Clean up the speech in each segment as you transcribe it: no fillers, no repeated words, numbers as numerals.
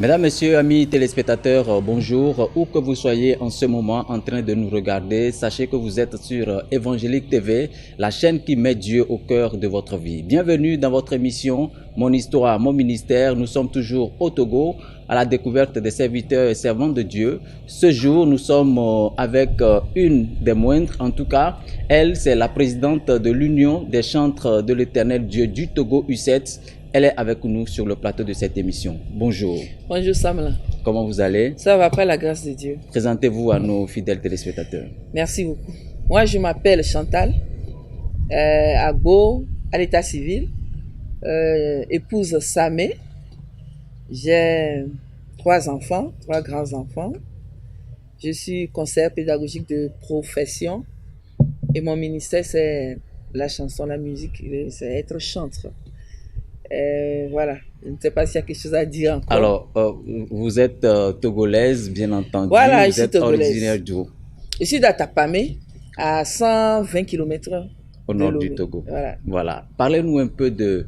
Mesdames, Messieurs, amis téléspectateurs, bonjour. Où que vous soyez en ce moment en train de nous regarder, sachez que vous êtes sur Évangélique TV, la chaîne qui met Dieu au cœur de votre vie. Bienvenue dans votre émission Mon histoire, mon ministère. Nous sommes toujours au Togo, à la découverte des serviteurs et servantes de Dieu. Ce jour, nous sommes avec une des moindres, en tout cas. Elle, c'est la présidente de l'Union des chantres de l'Éternel Dieu du Togo U7. Elle est avec nous sur le plateau de cette émission. Bonjour. Bonjour Samla. Comment vous allez? Ça va par la grâce de Dieu. Présentez-vous à nos fidèles téléspectateurs. Merci beaucoup. Moi, je m'appelle Chantal, Agbo, à l'état civil, épouse Samé. J'ai 3 enfants, 3 grands-enfants. Je suis conseillère pédagogique de profession et mon ministère, c'est la chanson, la musique, c'est être chantre. Voilà, je ne sais pas s'il y a quelque chose à dire encore. Alors, vous êtes togolaise, bien entendu. Voilà, vous êtes originaire d'où? Je suis d'Atapamé, à 120 km au nord du Togo. Voilà. Parlez-nous un peu de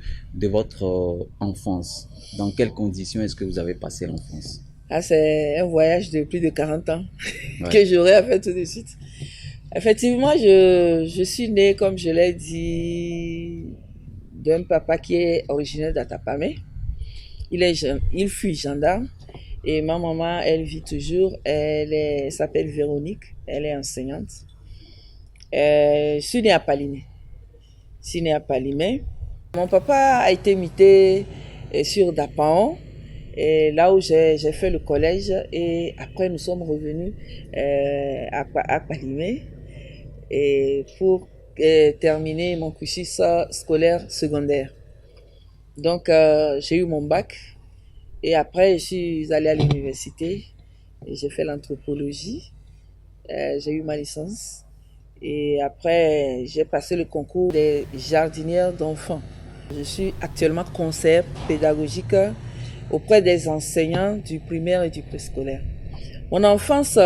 votre enfance. Dans quelles conditions est-ce que vous avez passé l'enfance? C'est un voyage de plus de 40 ans que j'aurais à faire tout de suite. Effectivement, je suis née, comme je l'ai dit, d'un papa qui est originaire d'Atapamé. Il fut gendarme et ma maman, elle vit toujours. Elle s'appelle Véronique, elle est enseignante. Je suis née à Palimé. Mon papa a été muté sur Dapaon, et là où j'ai fait le collège, et après nous sommes revenus à Palimé et pour terminer mon cursus scolaire secondaire. Donc j'ai eu mon bac et après je suis allée à l'université et j'ai fait l'anthropologie. J'ai eu ma licence et après j'ai passé le concours des jardinières d'enfants. Je suis actuellement conseillère pédagogique auprès des enseignants du primaire et du préscolaire. Mon enfance,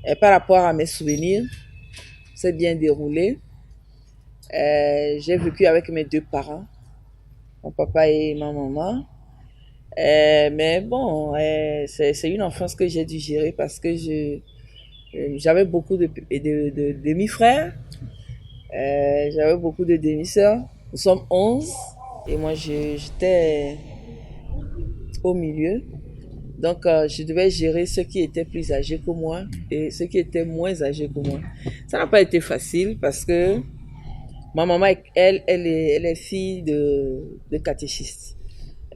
et par rapport à mes souvenirs, c'est bien déroulé. J'ai vécu avec mes 2 parents, mon papa et ma maman. Mais bon, c'est une enfance que j'ai dû gérer parce que j'avais beaucoup de demi-frères, j'avais beaucoup de demi-sœurs. Nous sommes 11 et moi j'étais au milieu. Donc, je devais gérer ceux qui étaient plus âgés que moi et ceux qui étaient moins âgés que moi. Ça n'a pas été facile parce que ma maman, elle est fille de catéchiste.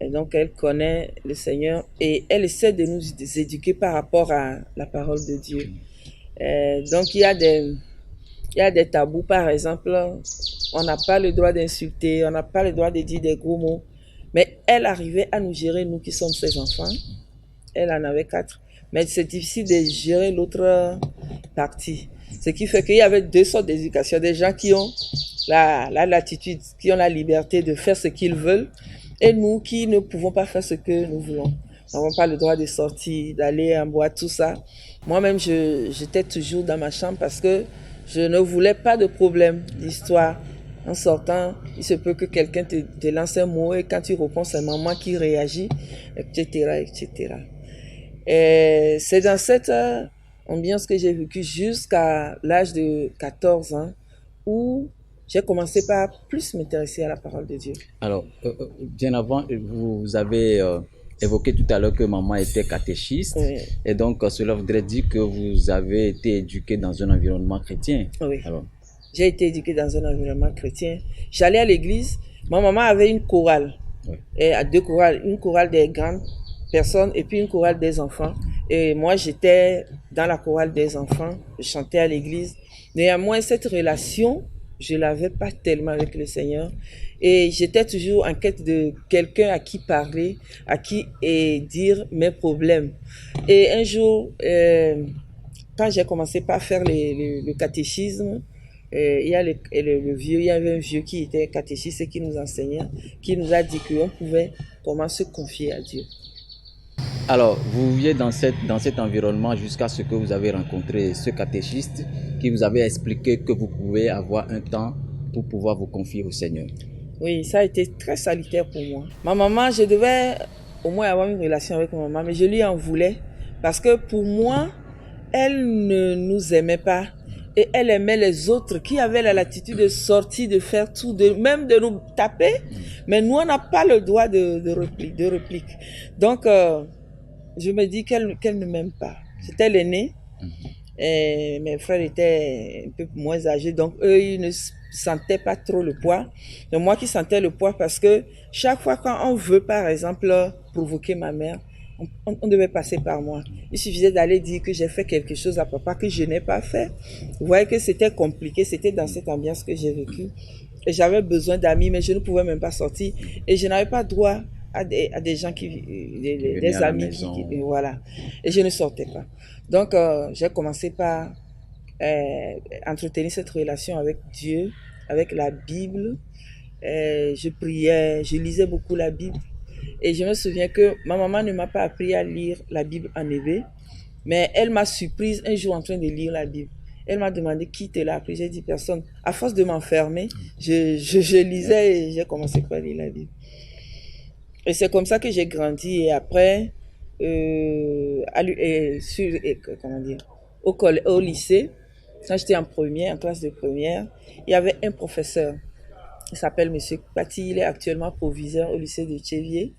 Et donc, elle connaît le Seigneur et elle essaie de nous éduquer par rapport à la parole de Dieu. Donc, il y a des tabous, par exemple, on n'a pas le droit d'insulter, on n'a pas le droit de dire des gros mots. Mais elle arrivait à nous gérer, nous qui sommes ses enfants. Elle en avait 4. Mais c'est difficile de gérer l'autre partie. Ce qui fait qu'il y avait 2 sortes d'éducation. Des gens qui ont la latitude, qui ont la liberté de faire ce qu'ils veulent. Et nous qui ne pouvons pas faire ce que nous voulons. Nous n'avons pas le droit de sortir, d'aller en boîte, tout ça. Moi-même, j'étais toujours dans ma chambre parce que je ne voulais pas de problème d'histoire. En sortant, il se peut que quelqu'un te lance un mot et quand tu réponds, c'est maman qui réagit, etc., etc. Et c'est dans cette ambiance que j'ai vécu jusqu'à l'âge de 14 ans où j'ai commencé par plus m'intéresser à la parole de Dieu. Alors, bien avant, vous avez évoqué tout à l'heure que maman était catéchiste. Oui. Et donc, cela voudrait dire que vous avez été éduqué dans un environnement chrétien. Oui. Alors. J'ai été éduquée dans un environnement chrétien. J'allais à l'église. Ma maman avait une chorale. Oui. Et à 2 chorales. Une chorale des grandes personnes et puis une chorale des enfants. Et moi, j'étais dans la chorale des enfants. Je chantais à l'église. Néanmoins, cette relation, je ne l'avais pas tellement avec le Seigneur. Et j'étais toujours en quête de quelqu'un à qui parler, à qui dire mes problèmes. Et un jour, quand j'ai commencé par faire le catéchisme, il y avait un vieux qui était catéchiste et qui nous enseignait, qui nous a dit qu'on pouvait comment se confier à Dieu. Alors, vous viviez dans cet environnement jusqu'à ce que vous avez rencontré ce catéchiste qui vous avait expliqué que vous pouvez avoir un temps pour pouvoir vous confier au Seigneur. Oui, ça a été très salutaire pour moi. Ma maman, je devais au moins avoir une relation avec ma maman, mais je lui en voulais parce que pour moi, elle ne nous aimait pas et elle aimait les autres qui avaient la latitude de sortir, de faire tout, même de nous taper, mais nous, on n'a pas le droit de réplique. Donc, je me dis qu'elle ne m'aime pas. J'étais l'aînée. Et mes frères étaient un peu moins âgés, donc eux, ils ne sentaient pas trop le poids. Mais moi qui sentais le poids parce que chaque fois quand on veut, par exemple, provoquer ma mère, on devait passer par moi. Il suffisait d'aller dire que j'ai fait quelque chose à papa que je n'ai pas fait. Vous voyez que c'était compliqué, c'était dans cette ambiance que j'ai vécu. Et j'avais besoin d'amis, mais je ne pouvais même pas sortir. Et je n'avais pas droit à des gens des amis voilà. Et je ne sortais pas. Donc, j'ai commencé par entretenir cette relation avec Dieu, avec la Bible. Je priais, je lisais beaucoup la Bible. Et je me souviens que ma maman ne m'a pas appris à lire la Bible en hébreu, mais elle m'a surprise un jour en train de lire la Bible. Elle m'a demandé qui te l'a appris. J'ai dit personne. À force de m'enfermer, je lisais et j'ai commencé par lire la Bible. Et c'est comme ça que j'ai grandi. Et après, au lycée, quand j'étais en classe de première, il y avait un professeur. Il s'appelle Monsieur Pati. Il est actuellement proviseur au lycée de Tchévier.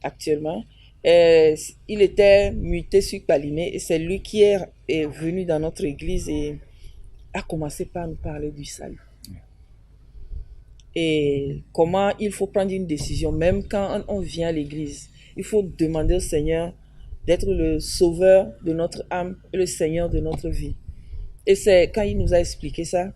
Actuellement. Il était muté sur Palimé et c'est lui qui est venu dans notre église et a commencé par nous parler du salut. Et comment il faut prendre une décision, même quand on vient à l'église. Il faut demander au Seigneur d'être le sauveur de notre âme et le Seigneur de notre vie. Et c'est quand il nous a expliqué ça,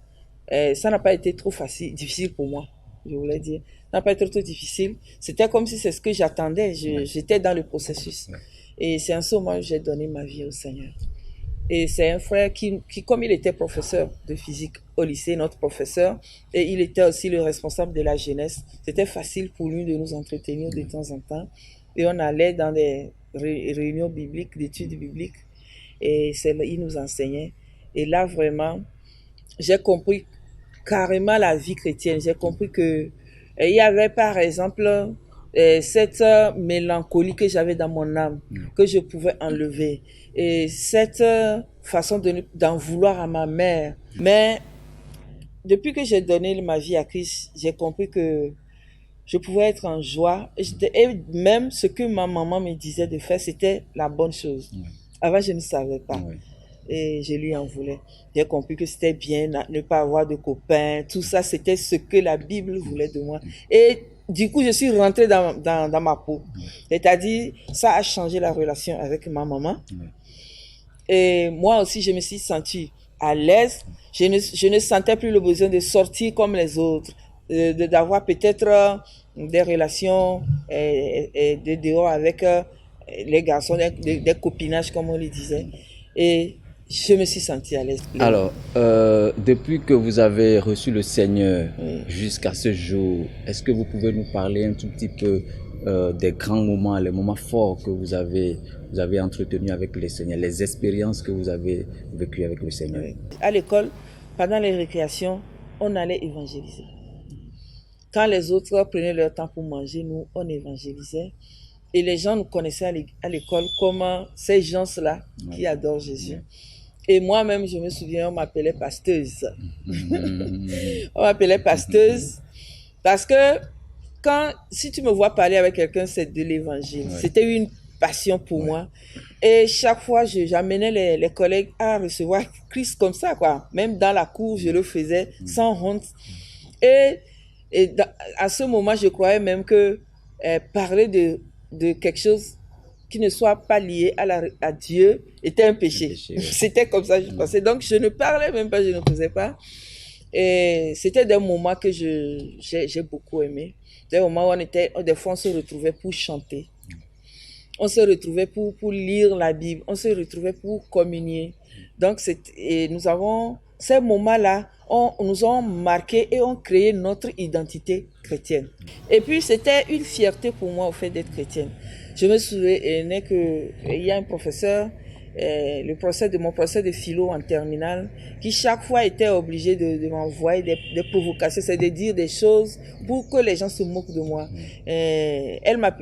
ça n'a pas été trop difficile pour moi, je voulais dire. Ça n'a pas été trop difficile. C'était comme si c'est ce que j'attendais. J'étais dans le processus. Et c'est en ce moment que j'ai donné ma vie au Seigneur. Et c'est un frère qui, comme il était professeur de physique au lycée, notre professeur, et il était aussi le responsable de la jeunesse, c'était facile pour lui de nous entretenir de temps en temps. Et on allait dans des réunions bibliques, d'études bibliques, et il nous enseignait. Et là, vraiment, j'ai compris carrément la vie chrétienne. J'ai compris que il y avait, par exemple, cette mélancolie que j'avais dans mon âme, que je pouvais enlever. Et cette façon d'en vouloir à ma mère. Mais depuis que j'ai donné ma vie à Christ, j'ai compris que je pouvais être en joie. Et même ce que ma maman me disait de faire, c'était la bonne chose. Avant, je ne savais pas. Et je lui en voulais. J'ai compris que c'était bien ne pas avoir de copains. Tout ça, c'était ce que la Bible voulait de moi. Et du coup, je suis rentrée dans ma peau. C'est-à-dire, ça a changé la relation avec ma maman. Et moi aussi, je me suis sentie à l'aise. Je ne sentais plus le besoin de sortir comme les autres, d'avoir peut-être des relations de dehors avec les garçons, des copinages, comme on le disait. Et je me suis sentie à l'aise. Alors, depuis que vous avez reçu le Seigneur jusqu'à ce jour, est-ce que vous pouvez nous parler un tout petit peu des grands moments, les moments forts que vous avez entretenus avec le Seigneur, les expériences que vous avez vécues avec le Seigneur? À l'école, pendant les récréations, on allait évangéliser. Quand les autres prenaient leur temps pour manger, nous, on évangélisait. Et les gens nous connaissaient à l'école comme ces gens-là qui adorent Jésus. Et moi-même, je me souviens, on m'appelait pasteuse. On m'appelait pasteuse parce que si tu me vois parler avec quelqu'un, c'est de l'évangile. C'était une passion pour moi. Et chaque fois, j'amenais les collègues à recevoir Christ comme ça, quoi. Même dans la cour, je le faisais sans honte. Et à ce moment, je croyais même que parler de quelque chose qui ne soit pas lié à Dieu était un péché. C'était comme ça que je pensais. Donc, je ne parlais même pas, je ne faisais pas. Et c'était des moments que j'ai beaucoup aimé. Des moments où des fois, on se retrouvait pour chanter. On se retrouvait pour lire la Bible. On se retrouvait pour communier. Donc, nous avons ces moments-là, nous ont marqué et ont créé notre identité chrétienne. Et puis, c'était une fierté pour moi au fait d'être chrétienne. Je me souviens qu'il y a un professeur mon procès de philo en terminale, qui chaque fois était obligé de m'envoyer des provocations, c'est de dire des choses pour que les gens se moquent de moi.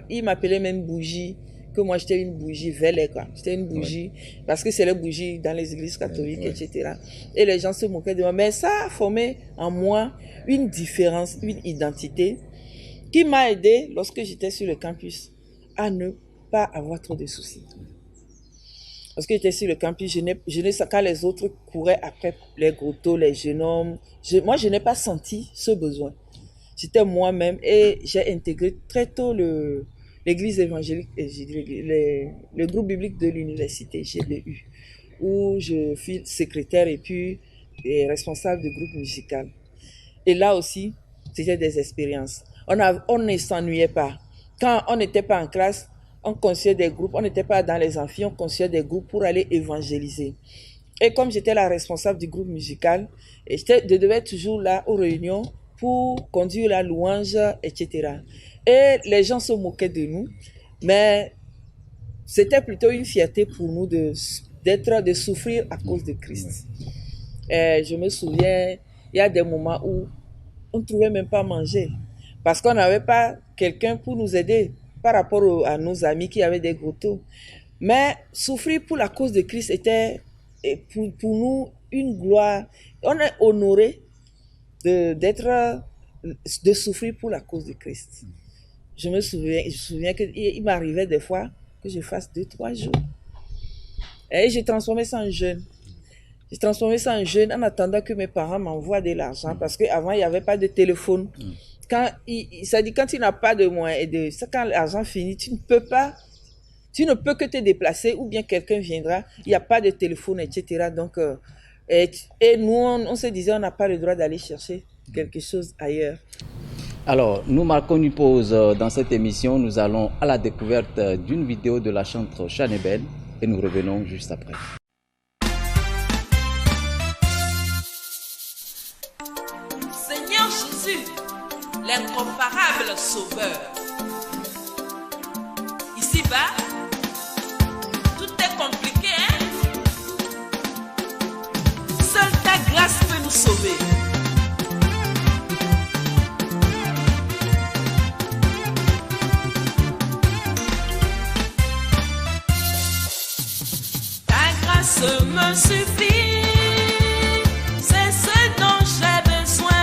Il m'appelait même bougie, que moi j'étais une bougie vélée, quoi. J'étais une bougie, parce que c'est les bougies dans les églises catholiques, etc. Et les gens se moquaient de moi. Mais ça a formé en moi une différence, une identité qui m'a aidé lorsque j'étais sur le campus à ne pas avoir trop de soucis. Parce que j'étais sur le campus, quand les autres couraient après les gros taux, les jeunes hommes, moi je n'ai pas senti ce besoin. J'étais moi-même et j'ai intégré très tôt l'église évangélique, le groupe biblique de l'université GBU, où je suis secrétaire et puis responsable du groupe musical. Et là aussi, c'était des expériences. On ne s'ennuyait pas. Quand on n'était pas en classe, on constituait des groupes, on n'était pas dans les amphis, on constituait des groupes pour aller évangéliser. Et comme j'étais la responsable du groupe musical, je devais être toujours là aux réunions pour conduire la louange, etc. Et les gens se moquaient de nous, mais c'était plutôt une fierté pour nous de souffrir à cause de Christ. Et je me souviens, il y a des moments où on ne trouvait même pas à manger, parce qu'on n'avait pas quelqu'un pour nous aider par rapport à nos amis qui avaient des gros taux. Mais souffrir pour la cause de Christ était pour nous une gloire. On est honoré de souffrir pour la cause de Christ. Je me souviens qu'il m'arrivait des fois que je fasse 2-3 jours. Et j'ai transformé ça en jeûne. J'ai transformé ça en jeûne en attendant que mes parents m'envoient de l'argent, parce qu'avant, il n'y avait pas de téléphone. Quand tu n'as pas de moyens, quand l'argent finit, tu ne peux que te déplacer, ou bien quelqu'un viendra, il n'y a pas de téléphone, etc. Donc, et nous, on se disait, on n'a pas le droit d'aller chercher quelque chose ailleurs. Alors, nous marquons une pause dans cette émission. Nous allons à la découverte d'une vidéo de la chanteuse Chanebel et nous revenons juste après. Seigneur Jésus, l'incomparable sauveur. Ici-bas, tout est compliqué, hein? Seule ta grâce peut nous sauver. Ta grâce me suffit, c'est ce dont j'ai besoin.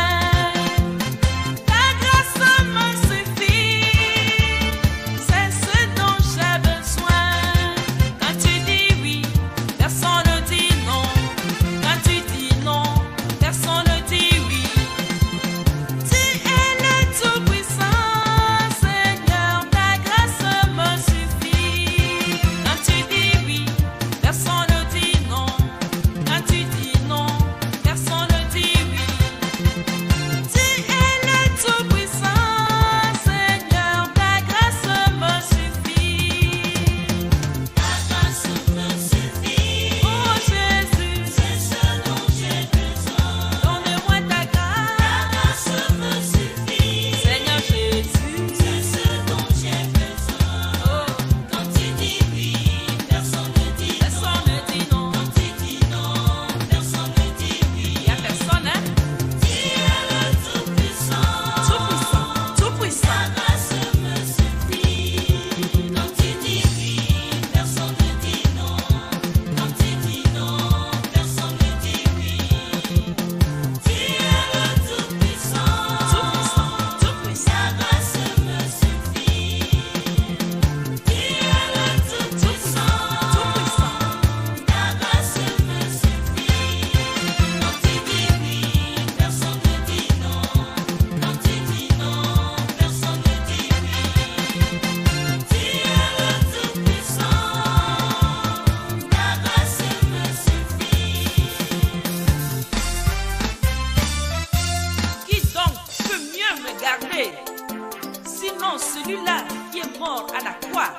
Sinon, celui-là qui est mort à la croix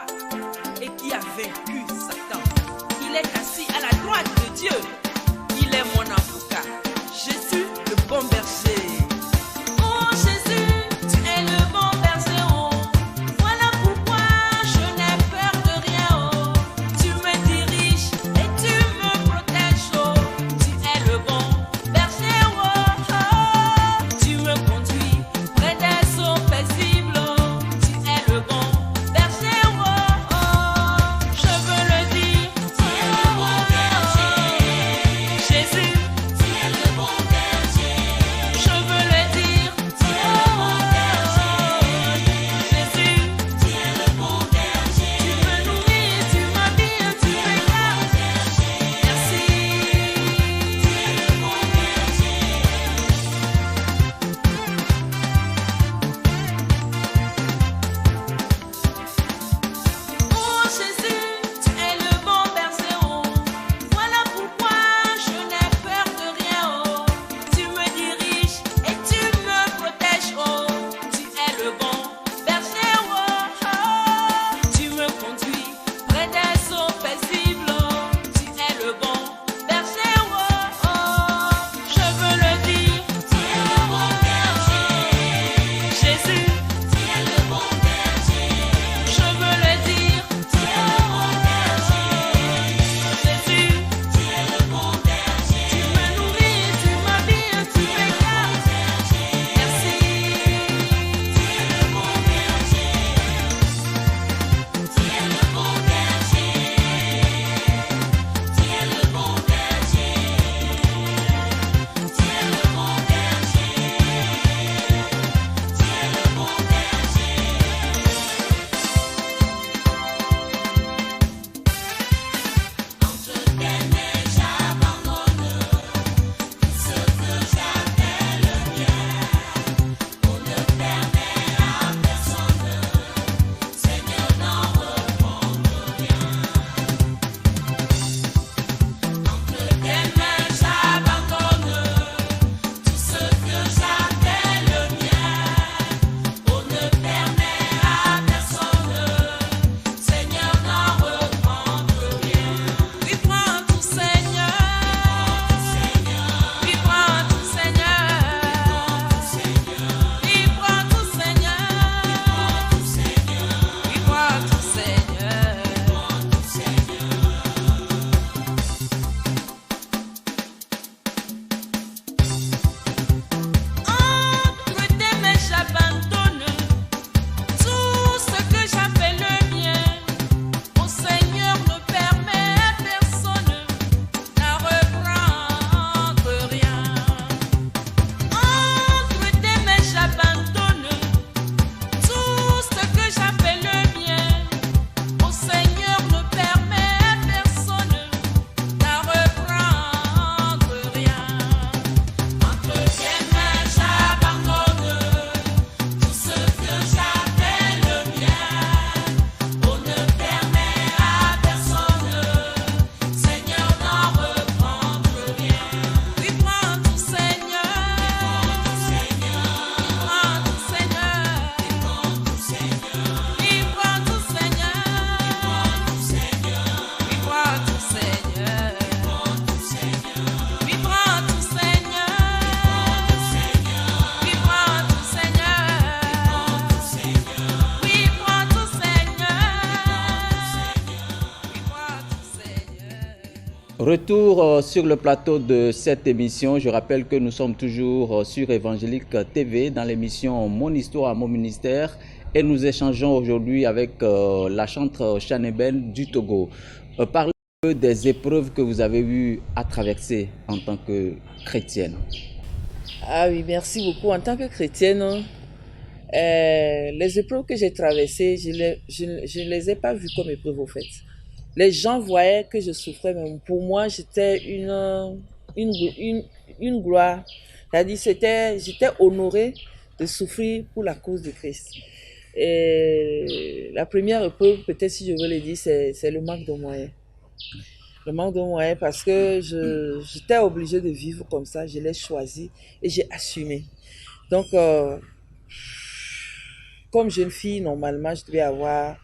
et qui a vaincu Satan, il est assis à la droite de Dieu. Il est mon avocat. Jésus, le bon berger. Oh Jésus, tu es le bon berger. Oh, voilà pourquoi je n'ai peur de rien. Oh, tu me diriges et Retour sur le plateau de cette émission. Je rappelle que nous sommes toujours sur Évangélique TV dans l'émission Mon Histoire, Mon Ministère et nous échangeons aujourd'hui avec la chantre Chaneben du Togo. Parlez des épreuves que vous avez eues à traverser en tant que chrétienne. Ah oui, merci beaucoup. En tant que chrétienne, les épreuves que j'ai traversées, je ne les ai pas vues comme épreuves au fait. Les gens voyaient que je souffrais, mais pour moi, j'étais une gloire. C'est-à-dire, j'étais honorée de souffrir pour la cause de Christ. Et la première épreuve, peut-être si je veux le dire, c'est le manque de moyens. Le manque de moyens parce que j'étais obligée de vivre comme ça, je l'ai choisi et j'ai assumé. Donc, comme jeune fille, normalement, je devais avoir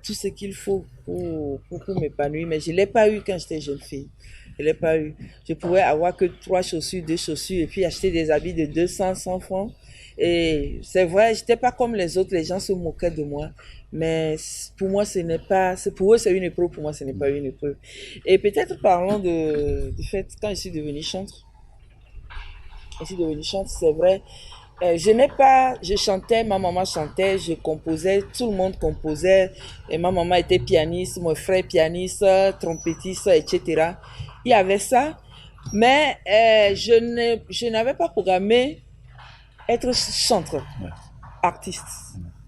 tout ce qu'il faut pour m'épanouir, mais je ne l'ai pas eu quand j'étais jeune fille. Je ne l'ai pas eu. Je pouvais avoir que 3 chaussures, 2 chaussures, et puis acheter des habits de 200, 100 francs. Et c'est vrai, je n'étais pas comme les autres, les gens se moquaient de moi. Mais pour moi, ce n'est pas... Pour eux, c'est une épreuve, pour moi, ce n'est pas une épreuve. Et peut-être parlons du fait, quand je suis devenue chantre, c'est vrai, je chantais, ma maman chantait, je composais, tout le monde composait, et ma maman était pianiste, mon frère pianiste, trompettiste, etc. Il y avait ça, mais je n'avais pas programmé être chanteur, artiste.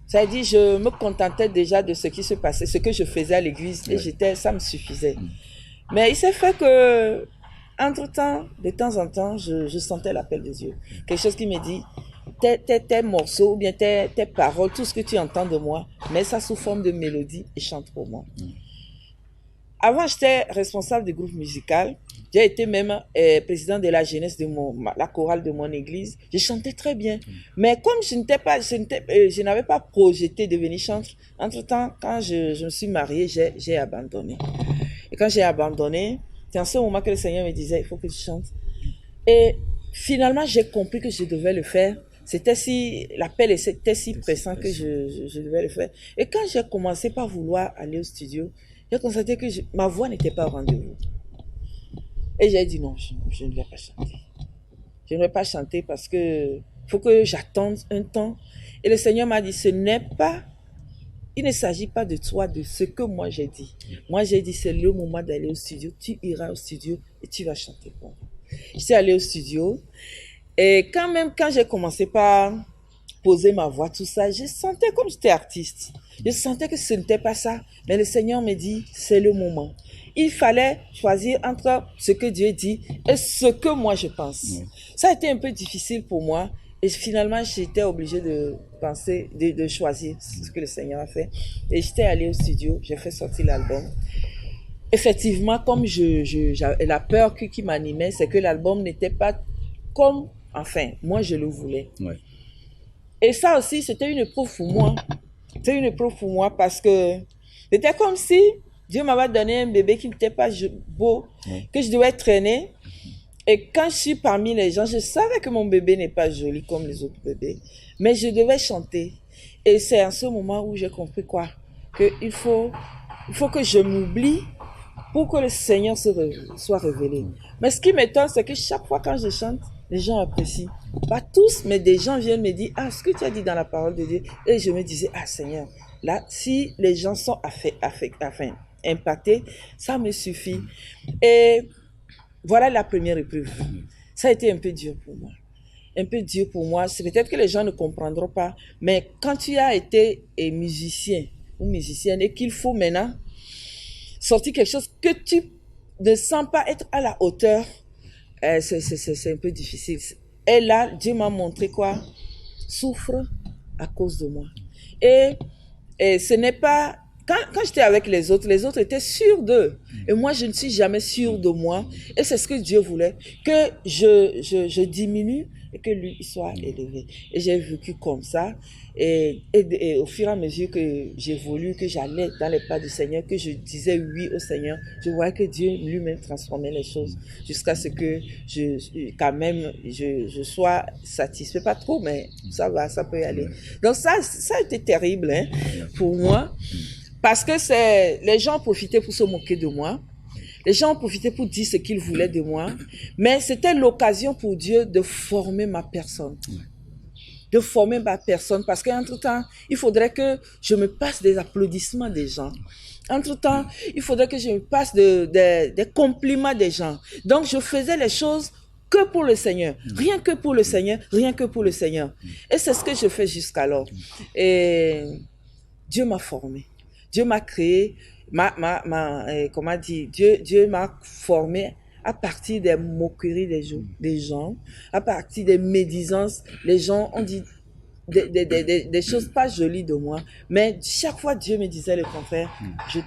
C'est-à-dire, je me contentais déjà de ce qui se passait, ce que je faisais à l'église, et ça me suffisait. Mais il s'est fait que, entre-temps, de temps en temps, je sentais l'appel de Dieu. Quelque chose qui me dit, tes morceaux ou bien tes paroles, tout ce que tu entends de moi, mets ça sous forme de mélodie et chante pour moi. Avant, j'étais responsable du groupe musical. J'ai été même président de la jeunesse de la chorale de mon église. Je chantais très bien. Mais comme je n'avais pas projeté de devenir chantre, entre-temps, quand je me suis mariée, j'ai abandonné. Et quand j'ai abandonné, c'est en ce moment que le Seigneur me disait, il faut que tu chantes. Et finalement, j'ai compris que je devais le faire. L'appel était si pressant que je devais le faire. Et quand j'ai commencé par vouloir aller au studio, j'ai constaté que ma voix n'était pas au rendez-vous. Et j'ai dit non, je ne vais pas chanter. Je ne vais pas chanter parce que faut que j'attende un temps. Et le Seigneur m'a dit, il ne s'agit pas de toi, de ce que moi j'ai dit. Moi j'ai dit, c'est le moment d'aller au studio. Tu iras au studio et tu vas chanter pour moi. Je suis allée au studio. Et quand j'ai commencé par poser ma voix, tout ça, je sentais comme j'étais artiste. Je sentais que ce n'était pas ça. Mais le Seigneur me dit, c'est le moment. Il fallait choisir entre ce que Dieu dit et ce que moi je pense. Ça a été un peu difficile pour moi. Et finalement, j'étais obligée de penser, de choisir ce que le Seigneur a fait. Et j'étais allée au studio, j'ai fait sortir l'album. Effectivement, comme la peur qui m'animait, c'est que l'album n'était pas comme, moi je le voulais. Ouais. Et ça aussi, c'était une épreuve pour moi. C'était une épreuve pour moi parce que c'était comme si Dieu m'avait donné un bébé qui n'était pas beau, que je devais traîner. Et quand je suis parmi les gens, je savais que mon bébé n'est pas joli comme les autres bébés. Mais je devais chanter. Et c'est en ce moment où j'ai compris quoi? Qu'il faut que je m'oublie pour que le Seigneur soit révélé. Mais ce qui m'étonne, c'est que chaque fois quand je chante, les gens apprécient. Pas tous, mais des gens viennent me dire, ah, ce que tu as dit dans la parole de Dieu. Et je me disais, ah Seigneur, là, si les gens sont impactés, ça me suffit. Et voilà la première épreuve. Ça a été un peu dur pour moi. Un peu dur pour moi. C'est peut-être que les gens ne comprendront pas, mais quand tu as été musicien ou musicienne et qu'il faut maintenant sortir quelque chose que tu ne sens pas être à la hauteur, c'est un peu difficile. Et là, Dieu m'a montré quoi? Souffre à cause de moi. Et ce n'est pas... Quand j'étais avec les autres étaient sûrs d'eux. Et moi, je ne suis jamais sûre de moi. Et c'est ce que Dieu voulait, que je diminue et que lui, il soit élevé. Et j'ai vécu comme ça. Et au fur et à mesure que j'évolue, que j'allais dans les pas du Seigneur, que je disais oui au Seigneur, je voyais que Dieu lui-même transformait les choses jusqu'à ce que je sois satisfait. Pas trop, mais ça va, ça peut y aller. Donc ça a été terrible, pour moi. Parce que les gens profitaient pour se moquer de moi. Les gens ont profité pour dire ce qu'ils voulaient de moi, mais c'était l'occasion pour Dieu de former ma personne. De former ma personne, parce qu'entre-temps, il faudrait que je me passe des applaudissements des gens. Entre-temps, il faudrait que je me passe des compliments des gens. Donc, je faisais les choses que pour le Seigneur. Rien que pour le Seigneur, rien que pour le Seigneur. Et c'est ce que je fais jusqu'alors. Et Dieu m'a formé. Dieu m'a créé, comment dire, Dieu m'a formé à partir des moqueries des gens, à partir des médisances. Les gens ont dit des choses pas jolies de moi, mais chaque fois Dieu me disait le contraire. Je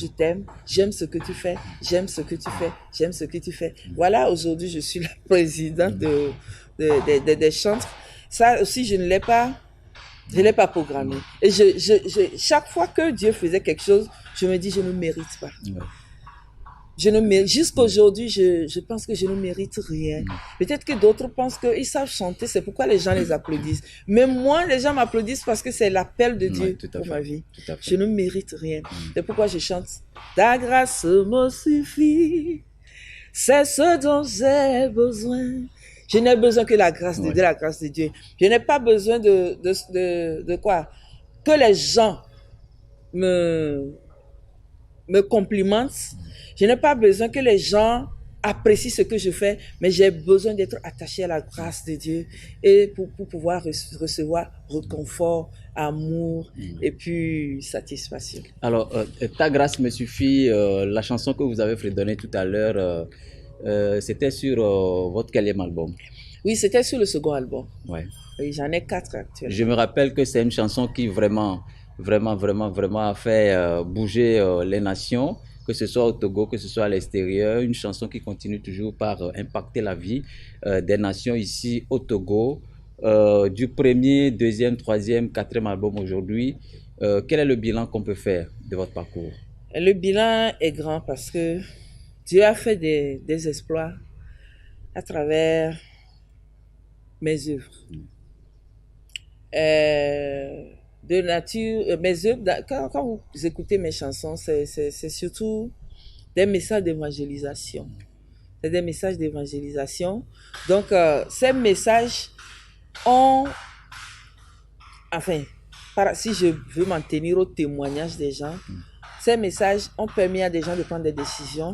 t'aime, j'aime ce que tu fais, j'aime ce que tu fais, j'aime ce que tu fais. Voilà, aujourd'hui je suis la présidente des chantres. Ça aussi je ne l'ai pas programmé. Et chaque fois que Dieu faisait quelque chose, je me dis je ne mérite pas. Jusqu'à aujourd'hui, je pense que je ne mérite rien. Peut-être que d'autres pensent qu'ils savent chanter, c'est pourquoi les gens les applaudissent. Mais moi, les gens m'applaudissent parce que c'est l'appel de Dieu pour ma vie. Je ne mérite rien. C'est pourquoi je chante. Ta grâce me suffit, c'est ce dont j'ai besoin. Je n'ai besoin que la grâce de Dieu, la grâce de Dieu. Je n'ai pas besoin de quoi? Que les gens me complimentent. Je n'ai pas besoin que les gens apprécient ce que je fais, mais j'ai besoin d'être attaché à la grâce de Dieu et pour pouvoir recevoir réconfort, amour et puis satisfaction. Alors, ta grâce me suffit, la chanson que vous avez fredonnée tout à l'heure, c'était sur votre quatrième album? Oui, c'était sur le second album. Ouais. Oui, j'en ai 4 actuellement. Je me rappelle que c'est une chanson qui vraiment a fait bouger les nations, que ce soit au Togo, que ce soit à l'extérieur, une chanson qui continue toujours par impacter la vie des nations ici au Togo. Du premier, deuxième, troisième, quatrième album aujourd'hui, quel est le bilan qu'on peut faire de votre parcours? Le bilan est grand parce que Dieu a fait des exploits à travers mes œuvres. De nature, mes œuvres, quand vous écoutez mes chansons, c'est surtout des messages d'évangélisation. C'est des messages d'évangélisation. Donc, ces messages ont, enfin, si je veux m'en tenir au témoignage des gens, ces messages ont permis à des gens de prendre des décisions,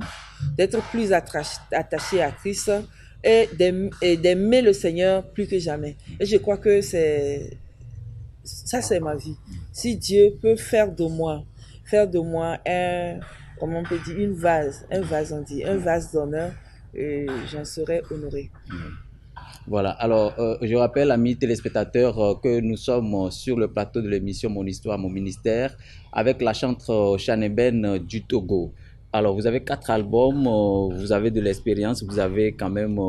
d'être plus attachés à Christ et d'aimer le Seigneur plus que jamais. Et je crois que ça c'est ma vie. Si Dieu peut faire de moi comment on peut dire, un vase d'honneur, j'en serai honoré. Voilà, alors je rappelle, amis téléspectateurs, que nous sommes sur le plateau de l'émission Mon Histoire, Mon Ministère, avec la chanteuse Chaneben du Togo. Alors, vous avez 4 albums, vous avez de l'expérience, vous avez quand même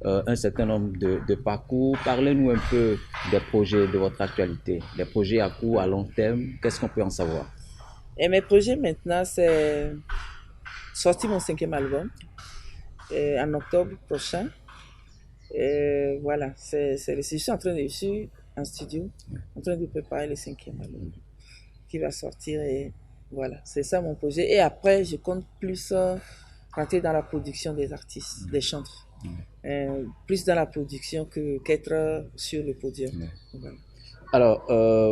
un certain nombre de parcours. Parlez-nous un peu des projets de votre actualité, des projets à court, à long terme. Qu'est-ce qu'on peut en savoir? Et mes projets maintenant, c'est sortir mon 5e album en octobre prochain. Voilà, je suis en train de suis en studio, en train de préparer le 5e album qui va sortir. Et voilà, c'est ça mon projet. Et après, je compte plus rentrer dans la production des artistes, des chantres. Plus dans la production qu'être sur le podium. Voilà. Alors,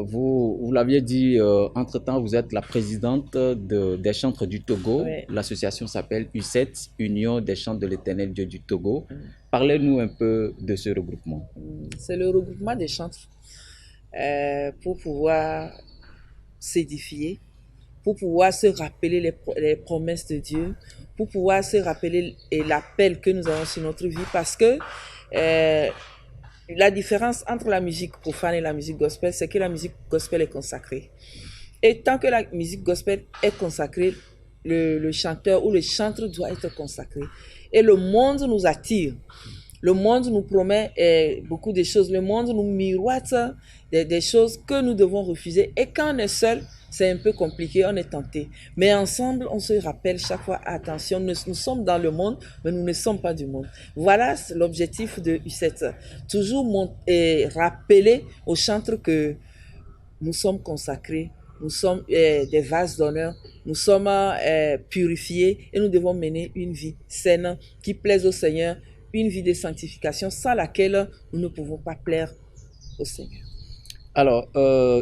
vous l'aviez dit, entre-temps, vous êtes la présidente des chantres du Togo. Oui. L'association s'appelle U7, Union des chantres de l'Éternel Dieu du Togo. Parlez-nous un peu de ce regroupement. C'est le regroupement des chantres pour pouvoir s'édifier, pour pouvoir se rappeler les promesses de Dieu, pour pouvoir se rappeler l'appel que nous avons sur notre vie, parce que la différence entre la musique profane et la musique gospel, c'est que la musique gospel est consacrée. Et tant que la musique gospel est consacrée, le chanteur ou le chanteur doit être consacré. Et le monde nous attire. Le monde nous promet beaucoup de choses. Le monde nous miroite des choses que nous devons refuser. Et quand on est seul, c'est un peu compliqué, on est tenté. Mais ensemble, on se rappelle chaque fois, attention, nous sommes dans le monde, mais nous ne sommes pas du monde. Voilà l'objectif de U7. Toujours rappeler aux chantres que nous sommes consacrés nous sommes des vases d'honneur, nous sommes purifiés et nous devons mener une vie saine qui plaise au Seigneur, une vie de sanctification sans laquelle nous ne pouvons pas plaire au Seigneur. Alors,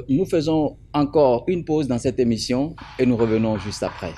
nous faisons encore une pause dans cette émission et nous revenons juste après.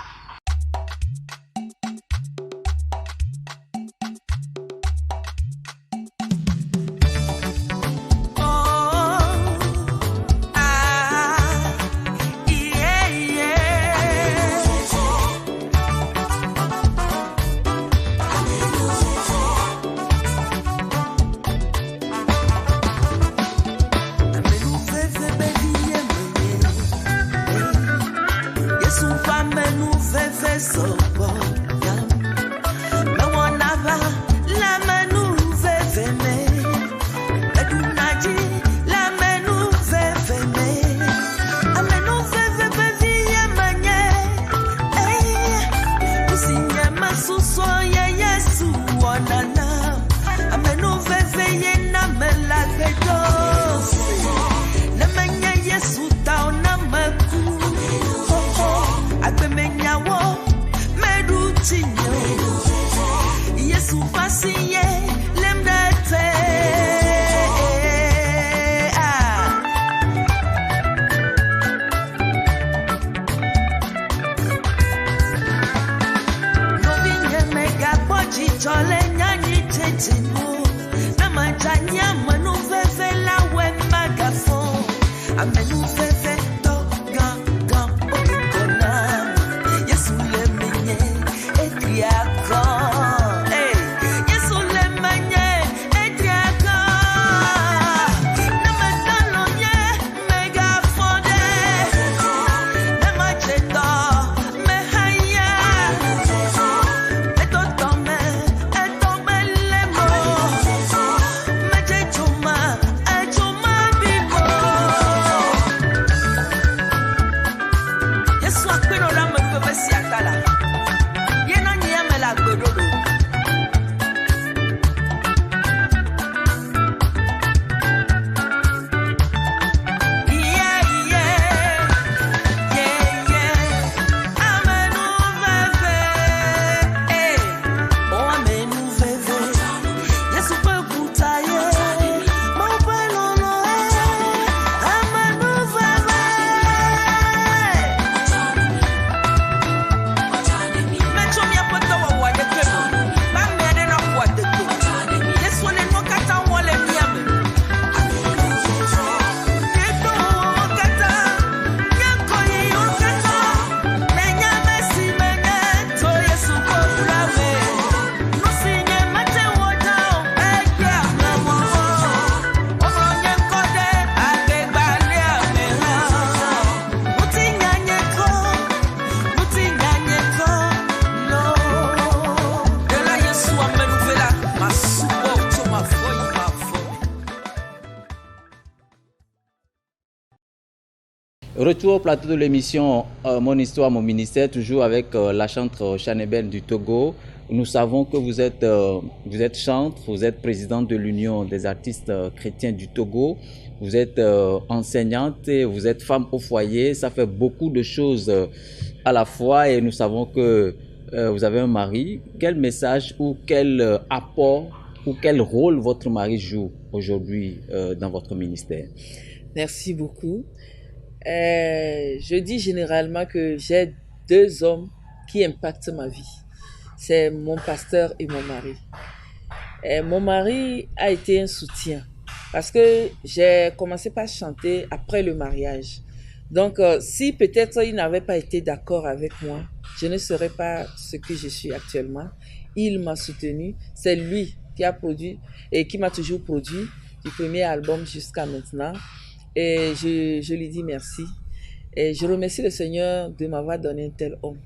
Retour au plateau de l'émission Mon Histoire, Mon Ministère, toujours avec la chantre Chanebel du Togo. Nous savons que vous êtes chantre, vous êtes présidente de l'Union des artistes chrétiens du Togo, vous êtes enseignante et vous êtes femme au foyer. Ça fait beaucoup de choses à la fois et nous savons que vous avez un mari. Quel message ou quel apport ou quel rôle votre mari joue aujourd'hui dans votre ministère? Merci beaucoup. Je dis généralement que j'ai deux hommes qui impactent ma vie. C'est mon pasteur et mon mari. Mon mari a été un soutien parce que j'ai commencé par chanter après le mariage. Donc, si peut-être il n'avait pas été d'accord avec moi, je ne serais pas ce que je suis actuellement. Il m'a soutenu. C'est lui qui a produit et qui m'a toujours produit du premier album jusqu'à maintenant. Et je lui dis merci. Et je remercie le Seigneur de m'avoir donné un tel homme.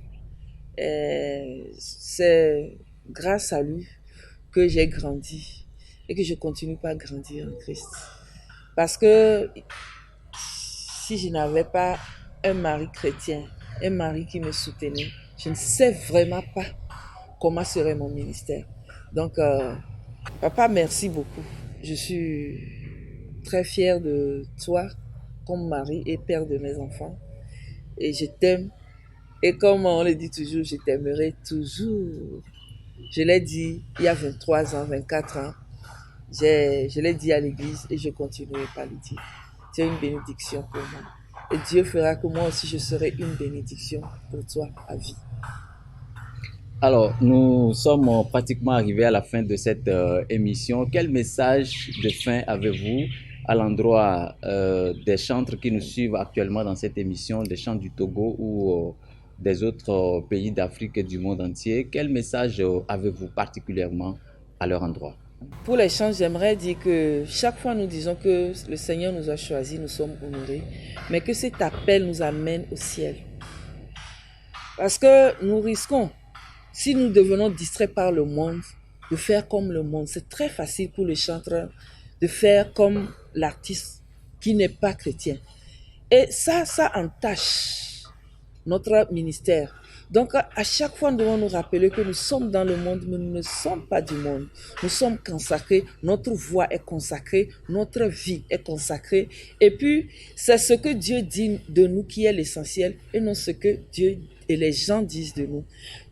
Et c'est grâce à lui que j'ai grandi et que je continue pas à grandir en Christ. Parce que si je n'avais pas un mari chrétien, un mari qui me soutenait, je ne sais vraiment pas comment serait mon ministère. Donc, papa, merci beaucoup. Je suis très fière de toi comme mari et père de mes enfants. et je t'aime. Et comme on le dit toujours, je t'aimerai toujours. Je l'ai dit il y a 23 ans, 24 ans. Je l'ai dit à l'église et je continuerai par le dire. Tu es une bénédiction pour moi. Et Dieu fera que moi aussi je serai une bénédiction pour toi à vie. Alors, nous sommes pratiquement arrivés à la fin de cette émission. Quel message de fin avez-vous à l'endroit des chantres qui nous suivent actuellement dans cette émission, des chants du Togo ou des autres pays d'Afrique et du monde entier? Quel message avez-vous particulièrement à leur endroit? Pour les chants, j'aimerais dire que chaque fois nous disons que le Seigneur nous a choisis, nous sommes honorés, mais que cet appel nous amène au ciel. Parce que nous risquons, si nous devenons distraits par le monde, de faire comme le monde. C'est très facile pour le chanteur de faire comme l'artiste qui n'est pas chrétien. Et ça entache notre ministère. Donc, à chaque fois, nous devons nous rappeler que nous sommes dans le monde, mais nous ne sommes pas du monde. Nous sommes consacrés, notre voix est consacrée, notre vie est consacrée. Et puis, c'est ce que Dieu dit de nous qui est l'essentiel et non ce que Dieu et les gens disent de nous.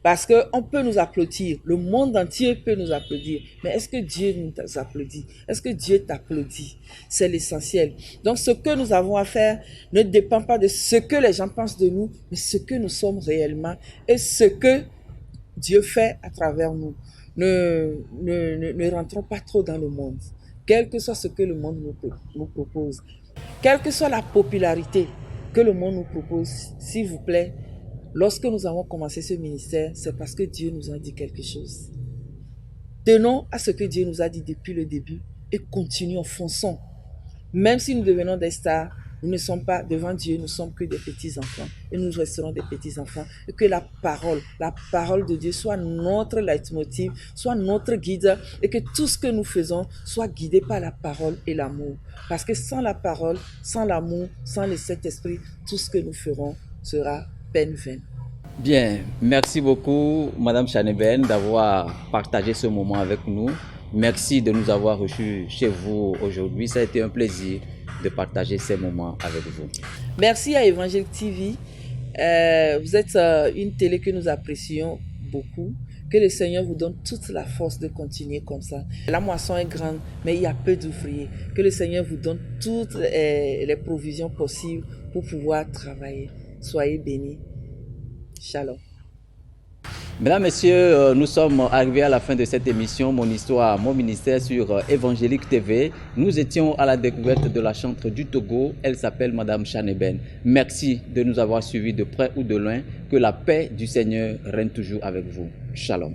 Parce qu'on peut nous applaudir, le monde entier peut nous applaudir, mais est-ce que Dieu nous applaudit? Est-ce que Dieu t'applaudit? C'est l'essentiel. Donc ce que nous avons à faire ne dépend pas de ce que les gens pensent de nous, mais ce que nous sommes réellement et ce que Dieu fait à travers nous. Ne rentrons pas trop dans le monde, quel que soit ce que le monde nous propose, quelle que soit la popularité que le monde nous propose, s'il vous plaît. Lorsque nous avons commencé ce ministère, c'est parce que Dieu nous a dit quelque chose. Tenons à ce que Dieu nous a dit depuis le début et continuons, fonçons. Même si nous devenons des stars, nous ne sommes pas devant Dieu, nous ne sommes que des petits-enfants. Et nous resterons des petits-enfants. Et que la parole de Dieu soit notre leitmotiv, soit notre guide. Et que tout ce que nous faisons soit guidé par la parole et l'amour. Parce que sans la parole, sans l'amour, sans le Saint-Esprit, tout ce que nous ferons sera peine vaine. Bien, merci beaucoup Madame Chaneben d'avoir partagé ce moment avec nous. Merci de nous avoir reçus chez vous aujourd'hui. Ça a été un plaisir de partager ces moments avec vous. Merci à Évangile TV. Vous êtes une télé que nous apprécions beaucoup. Que le Seigneur vous donne toute la force de continuer comme ça. La moisson est grande, mais il y a peu d'ouvriers. Que le Seigneur vous donne toutes les provisions possibles pour pouvoir travailler. Soyez bénis. Shalom. Mesdames, Messieurs, nous sommes arrivés à la fin de cette émission, Mon Histoire, Mon Ministère sur Évangélique TV. Nous étions à la découverte de la chantre du Togo. Elle s'appelle Madame Chaneben. Merci de nous avoir suivis de près ou de loin. Que la paix du Seigneur règne toujours avec vous. Shalom.